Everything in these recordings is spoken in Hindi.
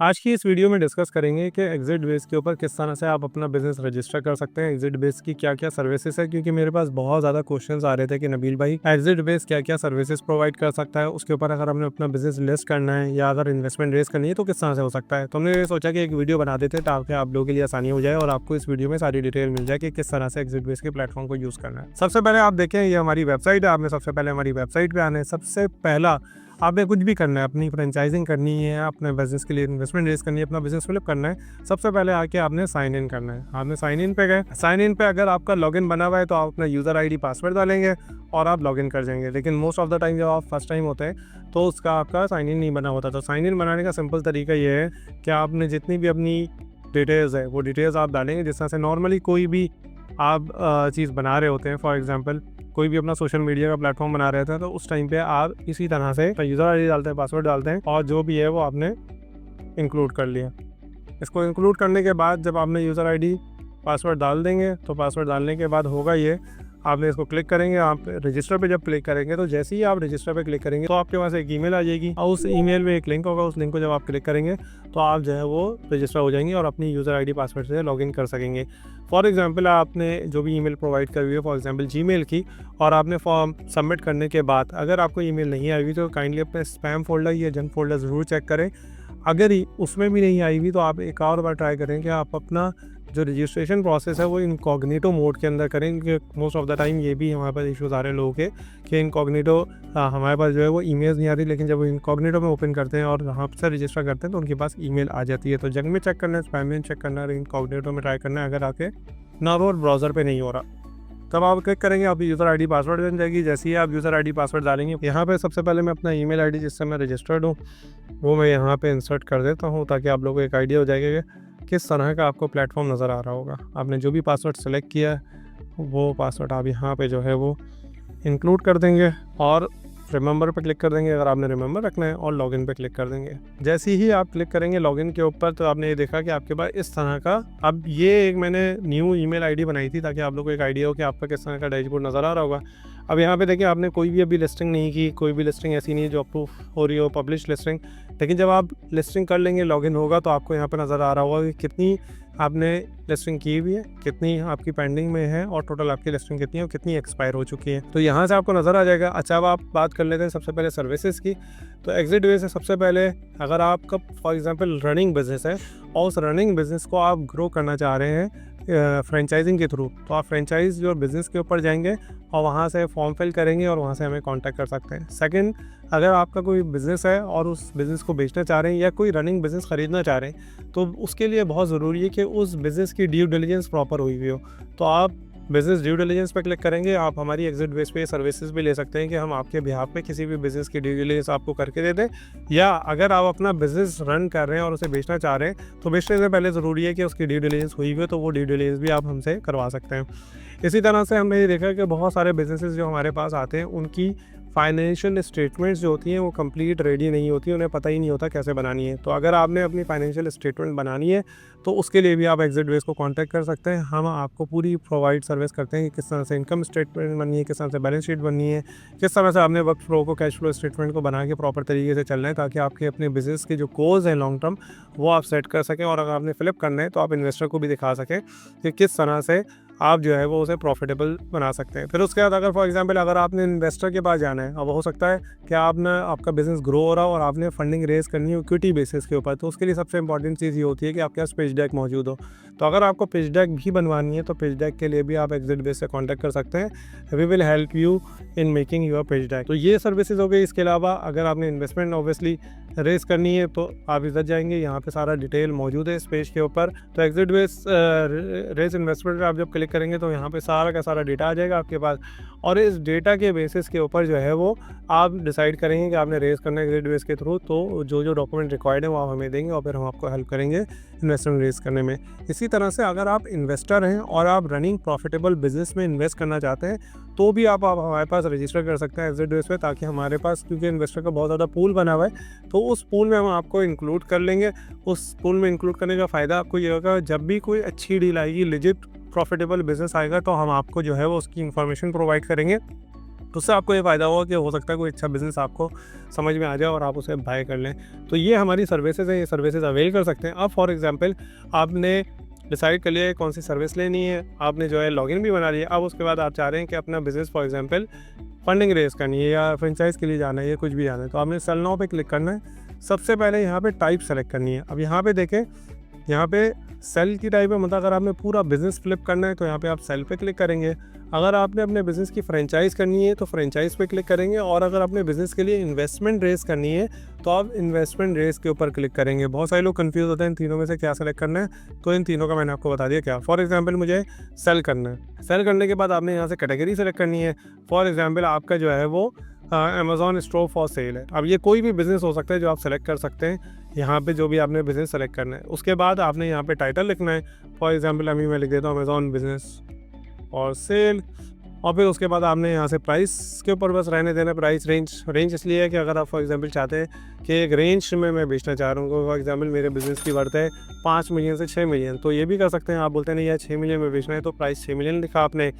आज की इस वीडियो में डिस्कस करेंगे कि एग्जिट बेस के ऊपर किस तरह से आप अपना बिजनेस रजिस्टर कर सकते हैं। एग्जिट बेस की क्या क्या सर्विसेज है, क्योंकि मेरे पास बहुत ज़्यादा क्वेश्चंस आ रहे थे कि नबील भाई एग्जिट बेस क्या क्या सर्विसेज प्रोवाइड कर सकता है, उसके ऊपर अगर हमने अपना बिजनेस लिस्ट करना है या अगर इन्वेस्टमेंट रेस करनी है तो किस तरह से हो सकता है। तो हमने ये सोचा कि एक वीडियो बना देते ताकि आप लोगों के लिए आसानी हो जाए और आपको इस वीडियो में सारी डिटेल मिल जाए कि किस तरह से एग्जिट बेस के प्लेटफॉर्म को यूज़ करना है। सबसे पहले आप देखें, ये हमारी वेबसाइट है। आपने सबसे पहले हमारी वेबसाइट पर आना है। सबसे पहला आपने कुछ भी करना है, अपनी फ्रेंचाइजिंग करनी है, अपने बिजनेस के लिए इन्वेस्टमेंट रेस करनी है, अपना बिजनेस फ्लिप करना है, सबसे पहले आके आपने साइन इन करना है। आपने साइन इन पे गए, साइन इन पे अगर आपका लॉगिन बना हुआ है तो आप अपना यूज़र आईडी पासवर्ड डालेंगे और आप लॉगिन कर जाएंगे। लेकिन मोस्ट ऑफ द टाइम जब आप फर्स्ट टाइम होते हैं तो उसका आपका साइन इन नहीं बना होता। तो साइन इन बनाने का सिंपल तरीका ये है कि आपने जितनी भी अपनी डिटेल्स है वो डिटेल्स आप डालेंगे जिस तरह से नॉर्मली कोई भी आप चीज़ बना रहे होते हैं। फॉर एग्जांपल कोई भी अपना सोशल मीडिया का प्लेटफॉर्म बना रहे थे तो उस टाइम पे आप इसी तरह से यूज़र आईडी डालते हैं, पासवर्ड डालते हैं और जो भी है वो आपने इंक्लूड कर लिया। इसको इंक्लूड करने के बाद जब आपने यूज़र आईडी पासवर्ड डाल देंगे तो पासवर्ड डालने के बाद होगा ये, आपने इसको क्लिक करेंगे। आप रजिस्टर पे जब क्लिक करेंगे तो जैसे ही आप रजिस्टर पे क्लिक करेंगे तो आपके पास एक ईमेल आ जाएगी और उस ईमेल में एक लिंक होगा। उस लिंक को जब आप क्लिक करेंगे तो आप जो है वो रजिस्टर हो जाएंगे और अपनी यूज़र आईडी पासवर्ड से लॉगिन कर सकेंगे। फॉर एग्जांपल आपने जो भी ईमेल प्रोवाइड करी हुई है, फॉर एग्जांपल जीमेल की, और आपने फॉर्म सबमिट करने के बाद अगर आपको ईमेल नहीं आई हुई तो काइंडली अपने स्पैम फोल्डर या जंक फोल्डर ज़रूर चेक करें। अगर उसमें भी नहीं आई हुई तो आप एक और बार ट्राई करें कि आप अपना जो रजिस्ट्रेशन प्रोसेस है वो इनकॉग्निटो मोड के अंदर करें, क्योंकि मोस्ट ऑफ द टाइम ये भी हमारे पास इश्यूज़ आ रहे हैं लोगों के कि इनकॉग्निटो हमारे पास जो है वो ईमेल्स नहीं आ रही, लेकिन जब वो इनकॉग्निटो में ओपन करते हैं और वहाँ से रजिस्टर करते हैं तो उनके पास ईमेल आ जाती है। तो जंक में चेक करना है, स्पैम में चेक करना है, इनकॉग्निटो में ट्राई करना है। अगर आपके नॉर्मल ब्राउज़र पे नहीं हो रहा तब आप क्लिक करेंगे, आपकी यूज़र आईडी पासवर्ड बन जाएगी। जैसे ही आप यूज़र आईडी पासवर्ड डालेंगे, यहाँ पे सबसे पहले मैं अपना ईमेल आईडी जिससे मैं रजिस्टर्ड हूँ वो मैं यहाँ पे इंसर्ट कर देता हूँ ताकि आप लोगों को एक आइडिया हो जाएगा कि किस तरह का आपको प्लेटफॉर्म नज़र आ रहा होगा। आपने जो भी पासवर्ड सेलेक्ट किया है वो पासवर्ड आप यहाँ पे जो है वो इंक्लूड कर देंगे और रिमेंबर पे क्लिक कर देंगे अगर आपने रिमेंबर रखना है, और लॉगिन पे क्लिक कर देंगे। जैसे ही आप क्लिक करेंगे लॉगिन के ऊपर तो आपने ये देखा कि आपके पास इस तरह का, अब ये एक मैंने न्यू ईमेल आईडी बनाई थी ताकि आप लोगों को एक आइडिया हो कि आपका किस तरह का डैशबोर्ड नज़र आ रहा होगा। अब यहाँ पे देखिए आपने कोई भी अभी लिस्टिंग नहीं की, कोई भी लिस्टिंग ऐसी नहीं है जो अप्रूव हो रही हो, पब्लिश लिस्टिंग। लेकिन जब आप लिस्टिंग कर लेंगे, लॉगिन होगा, तो आपको यहाँ पर नज़र आ रहा होगा कि कितनी आपने लिस्टिंग की हुई है, कितनी आपकी पेंडिंग में है और टोटल आपकी लिस्टिंग कितनी है और कितनी एक्सपायर हो चुकी है। तो यहाँ से आपको नज़र आ जाएगा। अच्छा, अब आप बात कर लेते हैं सबसे पहले सर्विसेज की। तो एग्जिट वे से सबसे पहले अगर आपका फॉर एग्जांपल रनिंग बिजनेस है और उस रनिंग बिजनेस को आप ग्रो करना चाह रहे हैं फ्रेंचाइजिंग के थ्रू, तो आप फ्रेंचाइज जो बिज़नेस के ऊपर जाएंगे और वहाँ से फॉर्म फिल करेंगे और वहाँ से हमें कांटेक्ट कर सकते हैं। सेकंड, अगर आपका कोई बिज़नेस है और उस बिज़नेस को बेचना चाह रहे हैं या कोई रनिंग बिज़नेस ख़रीदना चाह रहे हैं तो उसके लिए बहुत ज़रूरी है कि उस बिज़नेस की ड्यू डिलिजेंस प्रॉपर हुई हुई हो। तो आप बिज़नेस ड्यू डिलिजेंस पे क्लिक करेंगे, आप हमारी एग्जिट बेस पे सर्विसेज भी ले सकते हैं कि हम आपके बिहाफ पे किसी भी बिज़नेस की ड्यू डिलिजेंस आपको करके दे दें। या अगर आप अपना बिज़नेस रन कर रहे हैं और उसे बेचना चाह रहे हैं तो बेचने से पहले ज़रूरी है कि उसकी ड्यू डिलिजेंस हुई हुई है, तो वो ड्यू डिलिजेंस भी आप हमसे करवा सकते हैं। इसी तरह से हमने ये देखा कि बहुत सारे बिज़नेसेस जो हमारे पास आते हैं उनकी फाइनेंशियल स्टेटमेंट्स जो होती हैं वो कंप्लीट रेडी नहीं होती, उन्हें पता ही नहीं होता कैसे बनानी है। तो अगर आपने अपनी फाइनेंशियल स्टेटमेंट बनानी है तो उसके लिए भी आप एग्जिट बेस को कांटेक्ट कर सकते हैं। हम आपको पूरी प्रोवाइड सर्विस करते हैं कि किस तरह से इनकम स्टेटमेंट बननी है, किस तरह से बैलेंस शीट बननी है, किस तरह से आपने वर्क फ्लो को, कैश फ्लो स्टेटमेंट को बना के प्रॉपर तरीके से चलना है ताकि आपके अपने बिजनेस के जो गोल्स हैं लॉन्ग टर्म वो आप सेट कर सकें। और अगर आपने फ्लिप करना है तो आप इन्वेस्टर को भी दिखा सकें कि किस तरह से आप जो है वो उसे प्रॉफिटेबल बना सकते हैं। फिर उसके बाद अगर फॉर एग्जांपल अगर आपने इन्वेस्टर के पास जाना है, अब हो सकता है कि आपका बिज़नेस ग्रो हो रहा हो और आपने फंडिंग रेज करनी है इक्विटी बेसिस के ऊपर, तो उसके लिए सबसे इंपॉर्टेंट चीज़ ये होती है कि आपके पास पिच डेक मौजूद हो। तो अगर आपको पिच डेक भी बनवानी है तो पिच डेक के लिए भी आप एग्जिट बेस से कॉन्टैक्ट कर सकते हैं। We will help you in making your pitch deck. तो ये सर्विसेज हो गई। इसके अलावा अगर आपने इन्वेस्टमेंट ऑब्वियसली रेस करनी है तो आप इधर जाएंगे, यहाँ पे सारा डिटेल मौजूद है इस पेज के ऊपर। तो एग्जिट बेस रेस इन्वेस्टमेंट पे आप जब क्लिक करेंगे तो यहाँ पे सारा का सारा डेटा आ जाएगा आपके पास, और इस डेटा के बेसिस के ऊपर जो है वो आप डिसाइड करेंगे कि आपने रेस करना है एग्जिट बेस के थ्रू। तो जो जो डॉक्यूमेंट रिक्वायर्ड है वो आप हमें देंगे और फिर हम आपको हेल्प करेंगे इन्वेस्टमेंट रेस करने में। इसी तरह से अगर आप इन्वेस्टर हैं और आप रनिंग प्रॉफिटेबल बिजनेस में इन्वेस्ट करना चाहते हैं तो भी आप हमारे पास रजिस्टर कर सकते हैं एग्जिट बेस पे, ताकि हमारे पास, क्योंकि इन्वेस्टर का बहुत ज़्यादा पूल बना हुआ है, तो उस पूल में हम आपको इंक्लूड कर लेंगे। उस पूल में इंक्लूड करने का फ़ायदा आपको ये होगा, जब भी कोई अच्छी डील आएगी, लिजिट प्रॉफिटेबल बिजनेस आएगा, तो हम आपको जो है वो उसकी इन्फॉर्मेशन प्रोवाइड करेंगे तो उससे आपको ये फ़ायदा होगा कि हो सकता है कोई अच्छा बिज़नेस आपको समझ में आ जाए और आप उसे बाय कर लें। तो ये हमारी सर्विसेज़ हैं, ये सर्विसेज़ अवेल कर सकते हैं। अब फॉर एग्ज़ाम्पल आपने डिसाइड कर लिया है कौन सी सर्विस लेनी है, आपने जो है लॉगिन भी बना लिया। अब उसके बाद आप चाह रहे हैं कि अपना business for example funding raise करनी है या फ्रेंचाइज़ के लिए जाना है या कुछ भी जाना है, तो आपने सेल नाउ पे क्लिक करना है। सबसे पहले यहाँ पे टाइप सेलेक्ट करनी है। अब यहाँ पे देखें, यहाँ पे सेल की टाइप है, मतलब अगर आपने पूरा बिज़नेस फ्लिप करना है तो यहाँ पे आप सेल पे क्लिक करेंगे। अगर आपने अपने बिज़नेस की फ्रेंचाइज़ करनी है तो फ्रेंचाइज़ पे क्लिक करेंगे, और अगर अपने बिज़नेस के लिए इन्वेस्टमेंट रेज़ करनी है तो आप इन्वेस्टमेंट रेज़ के ऊपर क्लिक करेंगे। बहुत सारे लोग कंफ्यूज होते हैं इन तीनों में से क्या सेलेक्ट करना है, तो इन तीनों का मैंने आपको बता दिया क्या। फॉर एग्जाम्पल मुझे सेल करना है। सेल करने के बाद आपने यहाँ से कैटेगरी सेलेक्ट करनी है। फॉर एग्जाम्पल आपका जो है वो अमेज़ॉन स्टोर फॉर सेल है। अब ये कोई भी बिज़नेस हो सकता है जो आप सेलेक्ट कर सकते हैं यहाँ पे, जो भी आपने बिज़नेस सेलेक्ट करना है। उसके बाद आपने यहाँ पे टाइटल लिखना है। फॉर एग्जांपल अभी मैं लिख देता हूँ अमेज़ॉन बिज़नेस और सेल, और फिर उसके बाद आपने यहाँ से प्राइस के ऊपर बस रहने देना। प्राइस रेंज इसलिए है कि अगर आप फॉर एग्जांपल चाहते हैं कि एक रेंज में मैं बेचना चाह रहा हूँ, फॉर एग्जांपल मेरे बिज़नेस की वर्थ है 5 मिलियन से 6 मिलियन, तो ये भी कर सकते हैं। आप बोलते हैं नहीं यार 6 मिलियन में बेचना है, तो प्राइस 6 मिलियन लिखा आपने।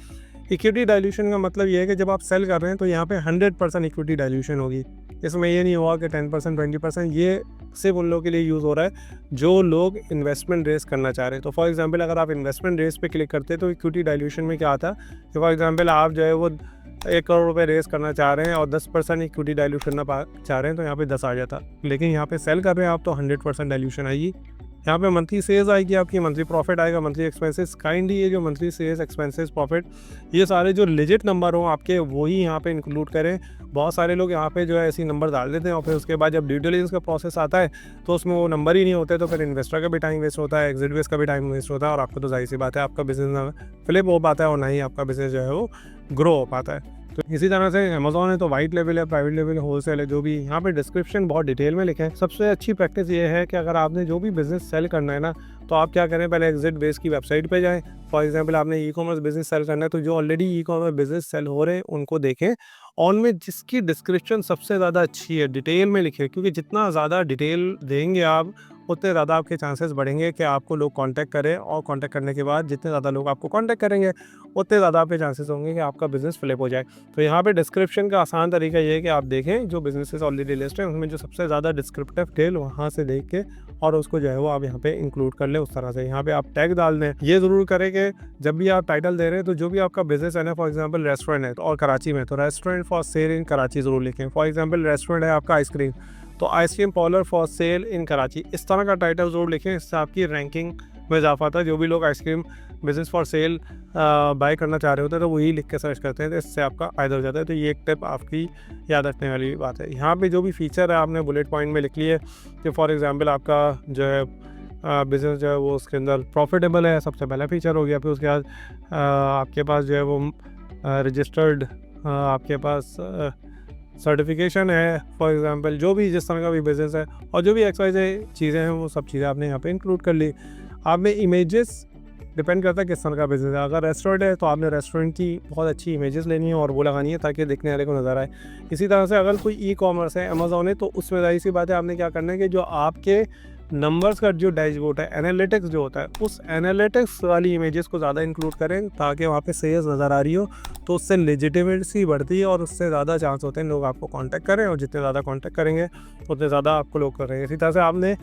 इक्विटी डाइल्यूशन का मतलब ये है कि जब आप सेल कर रहे हैं तो यहाँ पे 100% इक्विटी डाइल्यूशन होगी। इसमें ये नहीं होगा कि 10% 20%, ये सिर्फ उन लोगों के लिए यूज़ हो रहा है जो लोग इन्वेस्टमेंट रेस करना चाह रहे हैं। तो फॉर एग्जांपल अगर आप इन्वेस्टमेंट रेस पे क्लिक करते हैं तो इक्विटी डाइल्यूशन में क्या आता है कि फॉर एग्जांपल आप जो है वो 1 करोड़ रुपए रेस करना चाह रहे हैं और 10% इक्विटी डाइल्यूशन करना चाह रहे हैं, तो यहाँ पे 10 आ जाता। लेकिन यहाँ पे सेल कर रहे हैं आप तो 100% डाइल्यूशन आएगी। यहाँ पे मंथली सेल्स आएगी, आपकी मंथली प्रॉफिट आएगा, मंथली एक्सपेंसेस। काइंडली ये जो मंथली सेल्स, एक्सपेंसेस, प्रॉफिट, ये सारे जो लेजिट नंबर हो आपके वही यहाँ पे इंक्लूड करें। बहुत सारे लोग यहाँ पे जो है ऐसी नंबर डाल देते हैं और फिर उसके बाद जब ड्यू डिलिजेंस का प्रोसेस आता है तो उसमें वो नंबर ही नहीं होते, तो फिर इन्वेस्टर का भी टाइम वेस्ट होता है, एग्जिट बेस का भी टाइम वेस्ट होता है, और आपको तो जाहिर सी बात है आपका बिजनेस ना फ्लिप हो पाता है और ना ही आपका बिजनेस जो है वो ग्रो हो पाता है। तो इसी तरह से अमेज़ॉन है तो वाइट लेवल है, प्राइवेट लेवल, होलसेल है, जो भी यहाँ पे डिस्क्रिप्शन बहुत डिटेल में लिखे हैं। सबसे अच्छी प्रैक्टिस ये है कि अगर आपने जो भी बिज़नेस सेल करना है ना, तो आप क्या करें, पहले एग्जिट बेस की वेबसाइट पे जाएं। फॉर एग्जांपल आपने ई कॉमर्स बिज़नेस सेल करना है तो जो already e-commerce business sale हो रहे हैं उनको देखें, और उनमें जिसकी डिस्क्रिप्शन सबसे ज़्यादा अच्छी है डिटेल में लिखें, क्योंकि जितना ज़्यादा डिटेल देंगे आप उतने ज़्यादा आपके चांसेस बढ़ेंगे कि आपको लोग कांटेक्ट करें, और कांटेक्ट करने के बाद जितने ज़्यादा लोग आपको कांटेक्ट करेंगे उतने ज़्यादा आपके चांसेस होंगे कि आपका बिज़नेस फ्लिप हो जाए। तो यहाँ पे डिस्क्रिप्शन का आसान तरीका ये है कि आप देखें जो बिज़नेसेस ऑलरेडी लिस्ट हैं उनमें जो सबसे ज़्यादा डिस्क्रिप्टिव डिटेल वहाँ से देख के और उसको जो है वो आप यहाँ पे इंक्लूड कर लें। उस तरह से यहाँ पे आप टैग डाल दें। ये ज़रूर करें कि जब भी आप टाइटल दे रहे हैं तो जो भी आपका बिज़नेस है ना, फॉर एग्जांपल रेस्टोरेंट है और कराची में, तो रेस्टोरेंट फॉर सेल इन कराची ज़रूर लिखें। फॉर एग्जांपल रेस्टोरेंट है आपका आइसक्रीम, तो आइसक्रीम पार्लर फॉर सेल इन कराची, इस तरह का टाइटल ज़रूर लिखें। इससे आपकी रैंकिंग में इजाफा आता है। जो भी लोग ice cream business for sale buy करना चाह रहे होते हैं तो वही लिख के सर्च करते हैं, तो इससे आपका फ़ायदा हो जाता है। तो ये एक टिप आपकी याद रखने वाली बात है। यहाँ पे जो भी फीचर है आपने बुलेट पॉइंट में लिख लिए कि फॉर एग्जांपल आपका जो है बिज़नेस जो है वो उसके अंदर प्रॉफिटेबल है, सबसे पहला फीचर हो गया। फिर उसके बाद आपके पास जो है वो रजिस्टर्ड आपके पास सर्टिफिकेशन है, फॉर एग्जांपल जो भी जिस तरह का भी बिज़नेस है, और जो भी एक्सवाइज़ चीज़ें हैं वो सब चीज़ें आपने यहाँ पे इंक्लूड कर ली। आप में इमेजेस डिपेंड करता है किस तरह का बिज़नेस है। अगर रेस्टोरेंट है तो आपने रेस्टोरेंट की बहुत अच्छी इमेजेस लेनी है और वो लगानी है ताकि देखने वाले को नज़र आए। इसी तरह से अगर कोई ई कॉमर्स है, अमेज़ॉन है, तो उसमें ज़ाहिर सी बात है आपने क्या करना है कि जो आपके नंबर्स का जो डैशबोर्ड है, एनालिटिक्स जो होता है, उस एनालिटिक्स वाली इमेजेस को ज़्यादा इंक्लूड करें ताकि वहाँ पे सेल्स नज़र आ रही हो, तो उससे लेजिटिमेसी बढ़ती है और उससे ज़्यादा चांस होते हैं लोग आपको कांटेक्ट करें, और जितने ज़्यादा कांटेक्ट करेंगे उतने ज़्यादा आपको लोग करेंगे। इसी तरह से आपने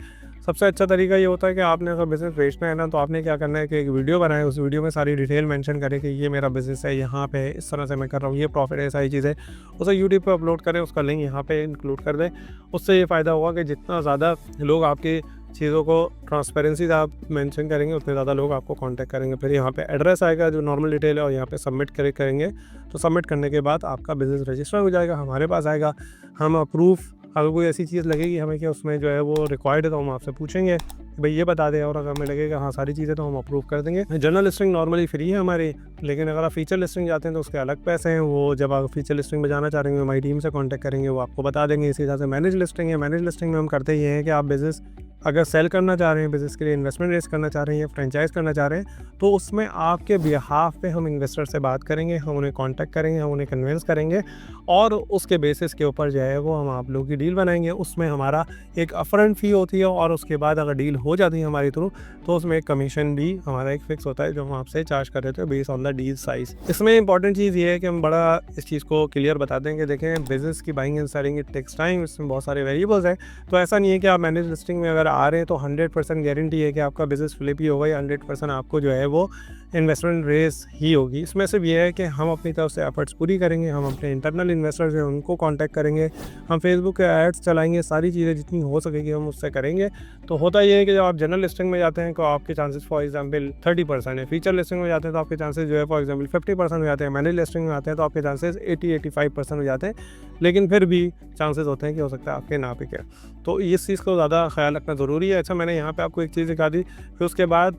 सबसे अच्छा तरीका ये होता है कि आपने अगर बिज़नेस बेचना है ना, तो आपने क्या करना है कि एक वीडियो बनाएं, उस वीडियो में सारी डिटेल मेंशन करें कि ये मेरा बिज़नेस है, यहाँ पे इस तरह से मैं कर रहा हूँ, ये प्रॉफिट है, सारी चीज़ें उसे यूट्यूब पे अपलोड करें, उसका लिंक यहाँ पे इंक्लूड कर दें। उससे ये फ़ायदा होगा कि जितना ज़्यादा लोग आपकी चीज़ों को ट्रांसपेरेंसी से आप मेंशन करेंगे उतने ज़्यादा लोग आपको कांटेक्ट करेंगे। फिर यहाँ पे एड्रेस आएगा जो नॉर्मल डिटेल है, और यहाँ पे सबमिट करेंगे, तो सबमिट करने के बाद आपका बिज़नेस रजिस्टर हो जाएगा, हमारे पास आएगा। हम अप्रूव, अगर कोई ऐसी चीज़ लगेगी हमें कि उसमें जो है वो रिक्वायर्ड है तो हम आपसे पूछेंगे कि भाई ये बता दें, और अगर हमें लगेगा हाँ सारी चीज़ें, तो हम अप्रूव कर देंगे। जनरल लिस्टिंग नॉर्मली फ्री है हमारी, लेकिन अगर आप फीचर लिस्टिंग जाते हैं तो उसके अलग पैसे हैं। वो जब आप फीचर लिस्टिंग में जाना चाह रहे हैं हमारी टीम से कांटेक्ट करेंगे, वो आपको बता देंगे। इसी तरह से मैनेज लिस्टिंग है, मैनेज लिस्टिंग में हम करते ये हैं कि आप बिज़नेस अगर सेल करना चाह रहे हैं बिज़नेस के लिए, इन्वेस्टमेंट रेज़ करना चाह रहे हैं या फ्रेंचाइज़ करना चाह रहे हैं, तो उसमें आपके बिहाफ़ पे हम इन्वेस्टर से बात करेंगे, हम उन्हें कॉन्टैक्ट करेंगे, हम उन्हें कन्विंस करेंगे और उसके बेसिस के ऊपर जो है वो हम आप लोगों की डील बनाएँगे। उसमें हमारा एक अपफ्रंट फ़ी होती है और उसके बाद अगर डील हो जाती है हमारी थ्रू, तो उसमें एक कमीशन भी हमारा एक फ़िक्स होता है जो हम आपसे चार्ज कर रहे थे based on the deal size. इसमें इंपॉर्टेंट चीज़ ये है कि हम बड़ा इस चीज़ को क्लियर बता दें कि देखें, बिज़नेस की buying and selling it takes time, इसमें बहुत सारे वेरिएबल्स हैं। तो ऐसा नहीं है कि आप मैनेज लिस्टिंग में अगर आ रहे हैं तो 100% गारंटी है कि आपका बिज़नेस फ्लिप ही होगा या 100% आपको जो है वो इन्वेस्टमेंट रेस ही होगी। इसमें सिर्फ ये है कि हम अपनी तरफ से एफर्ट्स पूरी करेंगे, हम अपने इंटरनल इन्वेस्टर्स हैं उनको कांटेक्ट करेंगे, हम फेसबुक के एड्स चलाएंगे, सारी चीज़ें जितनी हो सकेगी हम उससे करेंगे। तो होता ये है कि जब आप जनरल लिस्टिंग में जाते हैं तो आपके चांसेस फॉर एग्जांपल 30% है, फीचर लिस्टिंग में जाते हैं तो आपके चांसेस जो है फॉर एग्जांपल 50% हो जाते हैं, मैनेज लिस्टिंग में आते हैं तो आपके चांसेस 80-85% हो जाते हैं, लेकिन फिर भी चांसेस होते हैं कि हो सकता है आपके ना बिके। तो इस चीज़ को ज़्यादा ख्याल रखना ज़रूरी है। अच्छा, मैंने यहाँ पे आपको एक चीज़ दिखा दी, फिर उसके बाद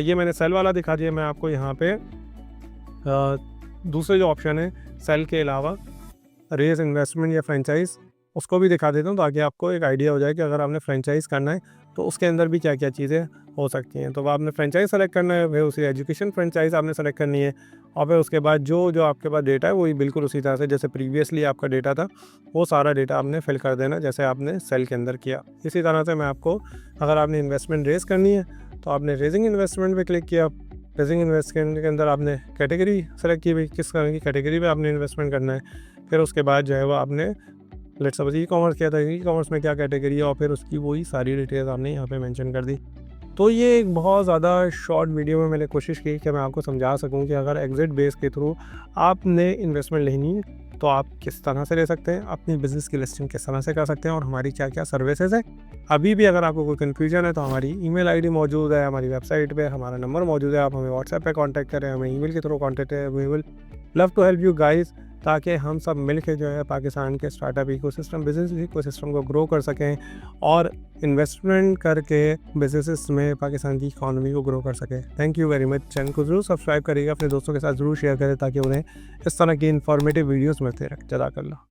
ये मैंने सेल वाला दिखा दिया। मैं आपको यहाँ पे दूसरे जो ऑप्शन है सेल के अलावा रेज इन्वेस्टमेंट या फ्रेंचाइज़, उसको भी दिखा देता हूँ ताकि आपको एक आइडिया हो जाए कि अगर आपने फ्रेंचाइज़ करना है तो उसके अंदर भी क्या क्या चीज़ें हो सकती हैं। तो आपने फ्रेंचाइज़ सेलेक्ट करना है, फिर उसी एजुकेशन फ्रेंचाइज़ आपने सेलेक्ट करनी है और फिर उसके बाद जो आपके पास डेटा है वही बिल्कुल उसी तरह से जैसे प्रीवियसली आपका डेटा था वो सारा डेटा आपने फिल कर देना जैसे आपने सेल के अंदर किया। इसी तरह से मैं आपको, अगर आपने इन्वेस्टमेंट रेज़ करनी है तो आपने रेजिंग इन्वेस्टमेंट पे क्लिक किया। रेजिंग इन्वेस्टमेंट के अंदर आपने कैटेगरी सेलेक्ट की, भाई किस तरह की कैटेगरी में आपने इन्वेस्टमेंट करना है। फिर उसके बाद जो है वो आपने लेट्स सपोज ई कॉमर्स किया था, ई कॉमर्स में क्या कैटेगरी है और फिर उसकी वही सारी डिटेल्स आपने यहाँ पे मेंशन कर दी। तो ये एक बहुत ज़्यादा शॉर्ट वीडियो में मैंने कोशिश की कि मैं आपको समझा सकूं कि अगर एग्जिट बेस के थ्रू आपने इन्वेस्टमेंट लेनी है तो आप किस तरह से ले सकते हैं, अपनी बिज़नेस की लिस्टिंग किस तरह से कर सकते हैं और हमारी क्या क्या सर्विसेज है। अभी भी अगर आपको कोई कन्फ्यूजन है तो हमारी ईमेल आईडी मौजूद है, हमारी वेबसाइट पे हमारा नंबर मौजूद है, आप हमें व्हाट्सएप पे कांटेक्ट करें, हमें ईमेल के थ्रू कांटेक्ट करें। We will love to help you guys, ताकि हम सब मिल के जो है पाकिस्तान के स्टार्टअप इकोसिस्टम, बिज़नेस इकोसिस्टम को ग्रो कर सकें और इन्वेस्टमेंट करके बिजनेसेस में पाकिस्तान की इकॉनमी को ग्रो कर सकें। Thank you very much. Channel को ज़रूर सब्सक्राइब करिएगा, अपने दोस्तों के साथ ज़रूर शेयर करें ताकि उन्हें इस तरह की इन्फॉर्मेटिव वीडियोज़ मिलते रहें। जज़ाकल्लाह।